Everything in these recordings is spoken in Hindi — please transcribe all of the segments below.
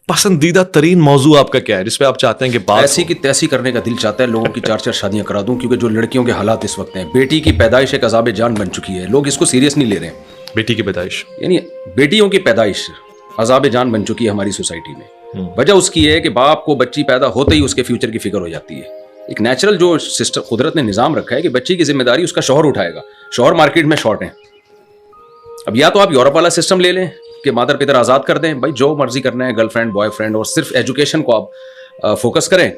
पसंदीदा तरीन मौजू आपका क्या है जिस पे आप चाहते हैं कि बात ऐसी की तैसी करने का दिल चाहता है, लोगों की 4-4 शादियां करा दूं, क्योंकि जो लड़कियों के हालात इस वक्त हैं, बेटी की पैदाइश एक अज़ाब जान बन चुकी है, लोग इसको सीरियस नहीं ले रहे हैं। बेटी की पैदाइश यानी बेटियों की पैदाइश अज़ाब जान बन चुकी है हमारी सोसाइटी में। वजह उसकी है कि बाप को बच्ची पैदा होते ही उसके फ्यूचर की फिक्र हो जाती है। एक नेचुरल जो सिस्टम कुदरत ने निज़ाम रखा है कि बच्ची की जिम्मेदारी उसका शौहर उठाएगा। शौहर मार्केट में शॉर्ट है। अब या तो आप यूरोप वाला सिस्टम ले लें कि माता पिता आज़ाद कर दें, भाई जो मर्जी करना है, गर्लफ्रेंड बॉयफ्रेंड, और सिर्फ एजुकेशन को आप फोकस करें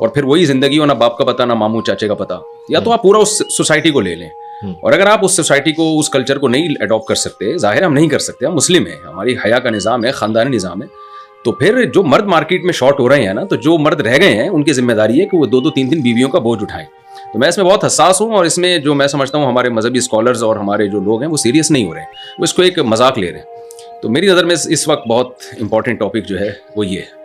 और फिर वही जिंदगी हो, ना बाप का पता ना मामू चाचे का पता। या तो आप पूरा उस सोसाइटी को ले लें, और अगर आप उस सोसाइटी को, उस कल्चर को नहीं अडॉप्ट कर सकते, जाहिर हम नहीं कर सकते, हम मुस्लिम हैं, हमारी हया का निज़ाम है, ख़ानदानी निज़ाम है, तो फिर जो मर्द मार्केट में शॉर्ट हो रहे हैं ना, तो जो मर्द रह गए हैं उनकी जिम्मेदारी है कि वो 2-2 3-3 बीवियों का बोझ उठाएं। तो मैं इसमें बहुत हसास हूँ, और इसमें जो मैं समझता हूँ हमारे मजहबी स्कॉलर्स और हमारे जो लोग हैं वो सीरियस नहीं हो रहे हैं, वो इसको एक मजाक ले रहे हैं। तो मेरी नज़र में इस वक्त बहुत इंपॉर्टेंट टॉपिक जो है वो ये है।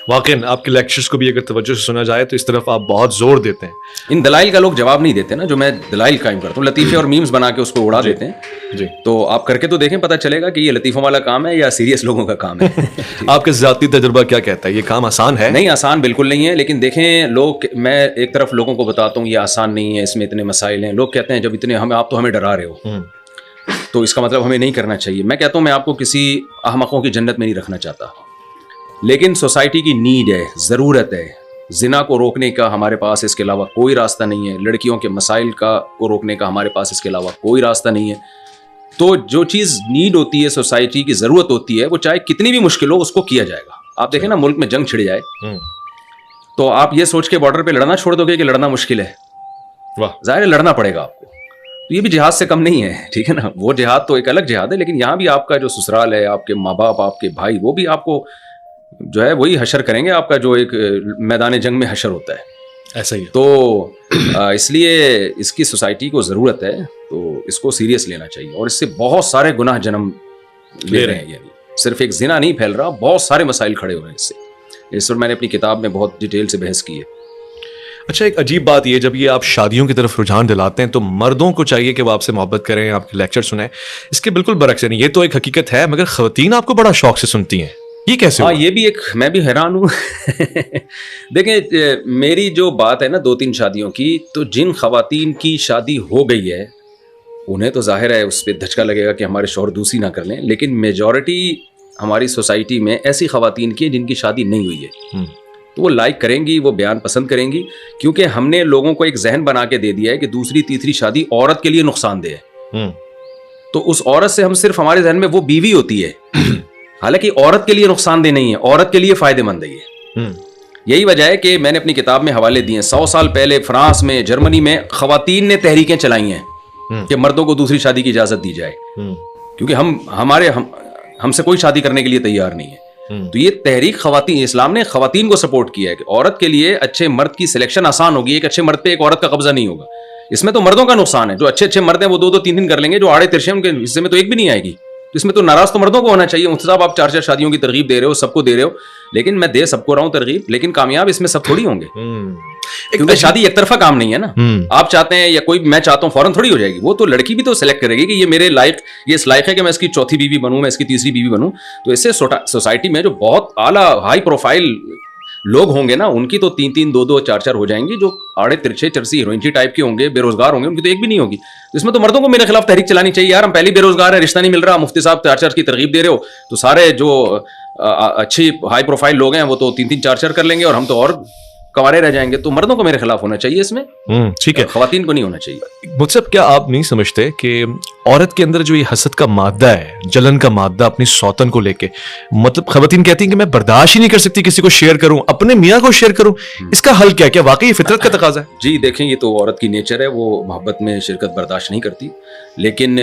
वाकई आपके लेक्चर्स को भी अगर तवज्जो से सुना जाए तो इस तरफ आप बहुत जोर देते हैं। इन दलाइल का लोग जवाब नहीं देते ना, जो मैं दलाइल कायम करता हूँ, लतीफ़े और मीम्स बना के उसको उड़ा देते हैं जी। तो आप करके तो देखें, पता चलेगा कि ये लतीफ़ों वाला काम है या सीरियस लोगों का काम है। आपका ज़ाती तजुर्बा क्या कहता है, ये काम आसान है? नहीं, आसान बिल्कुल नहीं है, लेकिन देखें लोग, मैं एक तरफ लोगों को बताता हूँ ये आसान नहीं है, इसमें इतने मसाइल हैं, लोग कहते हैं जब इतने आप तो हमें डरा रहे हो तो इसका मतलब हमें नहीं करना चाहिए। मैं कहता हूँ मैं आपको किसी अहमकों की जन्नत में नहीं रखना चाहता, लेकिन सोसाइटी की नीड है, ज़रूरत है। जिना को रोकने का हमारे पास इसके अलावा कोई रास्ता नहीं है, लड़कियों के मसाइल को रोकने का हमारे पास इसके अलावा कोई रास्ता नहीं है। तो जो चीज़ नीड होती है, सोसाइटी की ज़रूरत होती है, वो चाहे कितनी भी मुश्किल हो उसको किया जाएगा। आप देखें ना, मुल्क में जंग छिड़ जाए तो आप ये सोच के बॉर्डर पे लड़ना छोड़ दोगे कि लड़ना मुश्किल है? वाह, ज़ाहिर है लड़ना पड़ेगा आपको। तो ये भी जिहाद से कम नहीं है, ठीक है ना। वो जिहाद तो एक अलग जिहाद है, लेकिन यहाँ भी आपका जो ससुराल है, आपके माँ बाप, आपके भाई, वो भी आपको जो है वही हशर करेंगे, आपका जो एक मैदान जंग में हशर होता है। ऐसा ही है। तो इसलिए इसकी सोसाइटी को ज़रूरत है, तो इसको सीरियस लेना चाहिए। और इससे बहुत सारे गुनाह जन्म ले रहे हैं, यानी सिर्फ एक जिना नहीं फैल रहा, बहुत सारे मसाइल खड़े हो रहे हैं इससे। इस पर मैंने अपनी किताब में बहुत डिटेल से बहस की है। अच्छा, एक अजीब बात ये, जब ये आप शादियों की तरफ रुझान दिलाते हैं तो मर्दों को चाहिए कि वो आपसे मोहब्बत करें, आपके लेक्चर सुने। इसके बिल्कुल बरक्स है, ये तो एक हकीकत है, मगर खवातीन आपको बड़ा शौक से सुनती हैं, ये कैसे? हाँ, ये भी एक, मैं भी हैरान हूँ। देखें, मेरी जो बात है ना 2-3 शादियों की, तो जिन खवातीन की शादी हो गई है उन्हें तो जाहिर है उस पर धचका लगेगा कि हमारे शौहर दूसरी ना कर लें, लेकिन मेजॉरिटी हमारी सोसाइटी में ऐसी खवातीन की जिनकी शादी नहीं हुई है, तो वो लाइक करेंगी, वो बयान पसंद करेंगी, क्योंकि हमने लोगों को एक जहन बना के दे दिया है कि दूसरी तीसरी शादी औरत के लिए नुकसानदेह है। तो उस औरत से हम सिर्फ, हमारे जहन में वो बीवी होती है, हालांकि औरत के लिए नुकसानदेह नहीं है, औरत के लिए फायदेमंद है ये। यही वजह है कि मैंने अपनी किताब में हवाले दिए हैं। 100 साल पहले फ्रांस में, जर्मनी में खवातीन ने तहरीकें चलाई हैं कि मर्दों को दूसरी शादी की इजाजत दी जाए, क्योंकि हमसे कोई शादी करने के लिए तैयार नहीं है। तो ये तहरीक खवातीन, इस्लाम ने खवातीन को सपोर्ट किया है कि औरत के लिए अच्छे मर्द की सिलेक्शन आसान होगी, एक अच्छे मर्द पे एक औरत का कब्जा नहीं होगा। इसमें तो मर्दों का नुकसान है, जो अच्छे अच्छे मर्द हैं वो 2-2 3-3 कर लेंगे, जो आड़े तिरछे उनके हिस्से में तो एक भी नहीं आएगी। तो इसमें तो नाराज तो मर्दों को होना चाहिए। मुफ्ती साहब, आप 4-4 शादियों की तरगीब दे रहे हो, सबको दे रहे हो, लेकिन मैं दे सबको रहा हूँ तरगीब, लेकिन कामयाब इसमें सब थोड़ी होंगे, क्योंकि शादी एक तरफा काम नहीं है ना। आप चाहते हैं या कोई, मैं चाहता हूँ, फौरन थोड़ी हो जाएगी। वो तो लड़की भी तो सेलेक्ट करेगी कि ये मेरे लायक, ये इस लायक है कि मैं इसकी चौथी बीवी बनूं, मैं इसकी तीसरी बीवी बनूं। तो इससे सोसाइटी में जो बहुत आला हाई प्रोफाइल लोग होंगे ना, उनकी तो 3-3 2-2 4-4 हो जाएंगी। जो आड़े तिरछे चरसी हीरोइनची टाइप के होंगे, बेरोजगार होंगे, उनकी तो एक भी नहीं होगी। तो इसमें तो मर्दों को मेरे खिलाफ तहरीक चलानी चाहिए, यार हम पहले बेरोजगार हैं, रिश्ता नहीं मिल रहा, मुफ्ती साहब 4-4 की तरगीब दे रहे हो, तो सारे जो अच्छी हाई प्रोफाइल लोग हैं वो तो 3-3 4-4 कर लेंगे और हम तो और कंवारे रह जाएंगे। तो मर्दों को मेरे खिलाफ होना चाहिए इसमें, ठीक है, खवातीन को नहीं होना चाहिए। मुझसे क्या आप नहीं समझते कि औरत के अंदर जो ये हसद का मादा है, जलन का मादा अपनी सौतन को लेके, मतलब खवातीन कहती हैं कि मैं बर्दाश्त ही नहीं कर सकती किसी को शेयर करूं, अपने मियाँ को शेयर करूं, इसका हल क्या? क्या वाकई फितरत का तकाजा है? जी देखें, ये तो औरत की नेचर है, वो मोहब्बत में शिरकत बर्दाश्त नहीं करती, लेकिन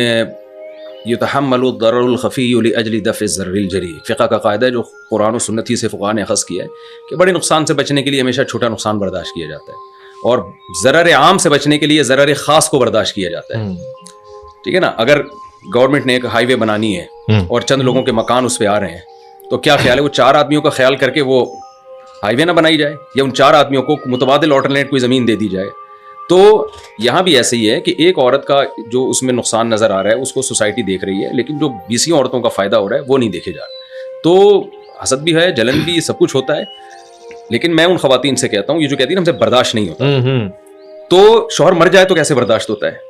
युतहम्मलु दर्रुल खफ़ी लिअजलि दफ़्इ ज़र्रिल जरी, फ़िक़्ह का क़ायदा है जो कुरान और सुन्नत ही से फ़ुक़हा ने अख़ज़ किया है कि बड़े नुकसान से बचने के लिए हमेशा छोटा नुकसान बर्दाश्त किया जाता है, और ज़रर आम से बचने के लिए ज़रर ख़ास को बर्दाश्त किया जाता है। ठीक है ना। अगर गवर्नमेंट ने एक हाईवे बनानी है और चंद लोगों के मकान उस पर आ रहे हैं, तो क्या ख्याल है वो 4 आदमियों का ख्याल करके वो हाईवे ना बनाई जाए, या उन 4 आदमियों को मुतबादिल ऑल्टरनेट कोई ज़मीन दे दी जाए? तो यहाँ भी ऐसे ही है कि एक औरत का जो उसमें नुकसान नज़र आ रहा है उसको सोसाइटी देख रही है, लेकिन जो 20 औरतों का फ़ायदा हो रहा है वो नहीं देखे जा रहा। तो हसद भी है, जलन भी, सब कुछ होता है। लेकिन मैं उन खवातीन से कहता हूँ, ये जो कहती है ना हमसे बर्दाश्त नहीं होता, तो शौहर मर जाए तो कैसे बर्दाश्त होता है,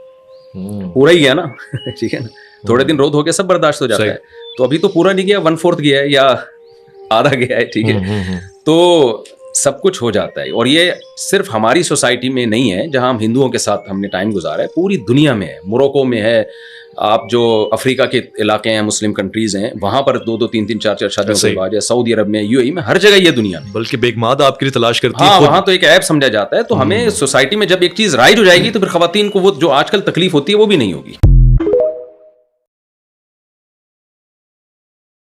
पूरा ही गया ना ठीक है ना, थोड़े दिन रोध हो गया सब बर्दाश्त हो जाता है। तो अभी तो पूरा नहीं गया, 1/4 गया है या आधा गया है, ठीक है, तो सब कुछ हो जाता है। और ये सिर्फ हमारी सोसाइटी में नहीं है जहां हम हिंदुओं के साथ हमने टाइम गुजारा है, पूरी दुनिया में है। मोरक्को में है, आप जो अफ्रीका के इलाके हैं, मुस्लिम कंट्रीज हैं, वहां पर 2-2, 3-3, 4-4 शादियों के रिवाज है। सऊदी अरब में, यूएई में, हर जगह ये दुनिया में। बल्कि बेगमाद आपके लिए तलाश करती हाँ, है वहां तो एक ऐप समझा जाता है। तो हमें सोसाइटी में जब एक चीज राइज हो जाएगी तो फिर खवातीन को वो जो आजकल तकलीफ होती है वो भी नहीं होगी।